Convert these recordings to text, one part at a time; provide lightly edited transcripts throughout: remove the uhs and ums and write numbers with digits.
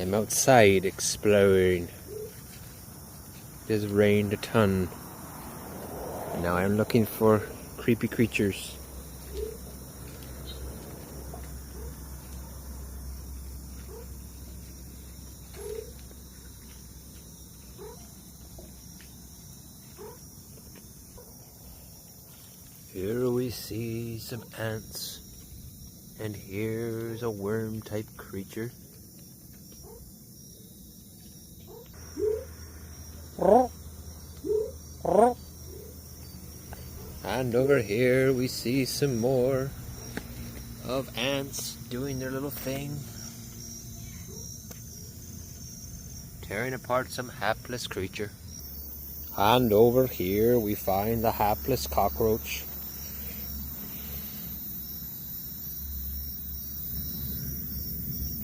I'm outside exploring. It has rained a ton. And now I'm looking for creepy creatures. Here we see some ants. And here's a worm type creature. And over here we see some more of ants doing their little thing. Tearing apart some hapless creature. And over here we find the hapless cockroach.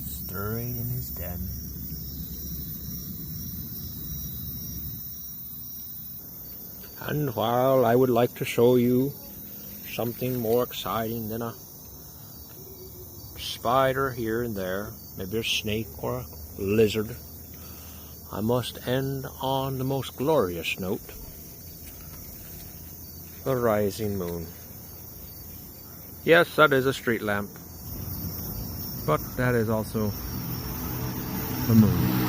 Stirring in his den. And while I would like to show you something more exciting than a spider here and there, maybe a snake or a lizard, I must end on the most glorious note. The rising moon. Yes, that is a street lamp. But that is also the moon.